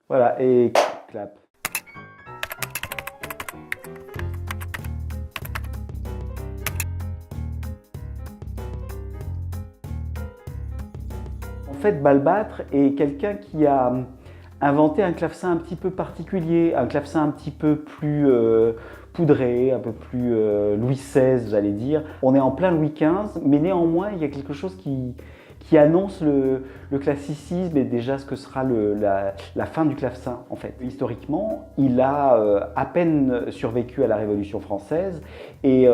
Voilà, et clap. En fait, Balbâtre est quelqu'un qui a inventé un clavecin un petit peu particulier, un clavecin un petit peu plus poudré, un peu plus Louis XVI, j'allais dire. On est en plein Louis XV, mais néanmoins, il y a quelque chose qui annonce le classicisme et déjà ce que sera la fin du clavecin, en fait. Historiquement, il a à peine survécu à la Révolution française et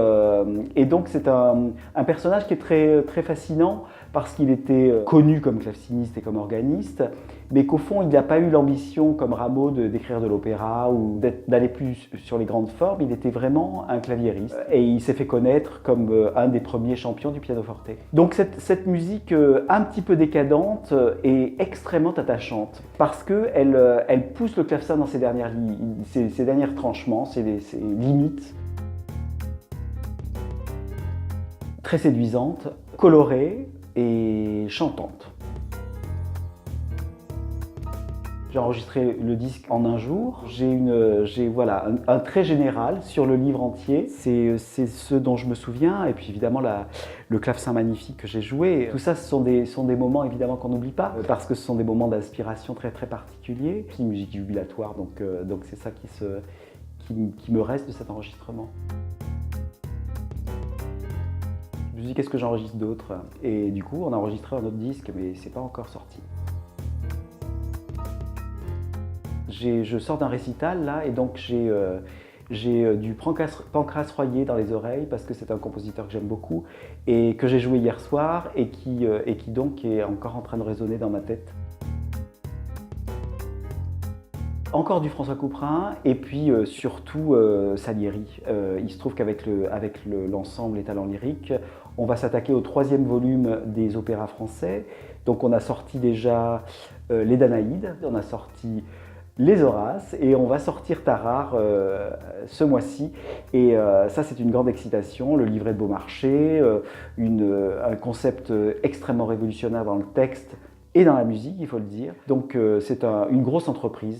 donc c'est un personnage qui est très, très fascinant parce qu'il était connu comme claveciniste et comme organiste, mais qu'au fond, il n'a pas eu l'ambition, comme Rameau, d'écrire de l'opéra ou d'aller plus sur les grandes formes. Il était vraiment un claviériste. Et il s'est fait connaître comme un des premiers champions du pianoforte. Donc cette musique un petit peu décadente est extrêmement attachante parce qu'elle elle pousse le clavecin dans ses derniers tranchements, ses limites. Très séduisante, colorée et chantante. J'ai enregistré le disque en un jour. J'ai voilà, un trait général sur le livre entier. C'est ce dont je me souviens. Et puis évidemment, le clavecin magnifique que j'ai joué. Tout ça, ce sont des moments évidemment qu'on n'oublie pas. Parce que ce sont des moments d'inspiration très très particuliers. Puis musique jubilatoire, donc c'est ça qui me reste de cet enregistrement. Je me suis dit, qu'est-ce que j'enregistre d'autre? Et du coup, on a enregistré un autre disque, mais c'est pas encore sorti. Je sors d'un récital là et donc j'ai du Pancras Royer dans les oreilles parce que c'est un compositeur que j'aime beaucoup et que j'ai joué hier soir et qui donc est encore en train de résonner dans ma tête. Encore du François Couperin et puis surtout Salieri. Il se trouve qu'avec l'ensemble Les Talents Lyriques, on va s'attaquer au 3e volume des opéras français. Donc on a sorti déjà les Danaïdes, on a sorti les Horaces et on va sortir Tarare ce mois-ci. Et ça, c'est une grande excitation. Le livret de Beaumarchais, un concept extrêmement révolutionnaire dans le texte et dans la musique, il faut le dire. Donc c'est une grosse entreprise.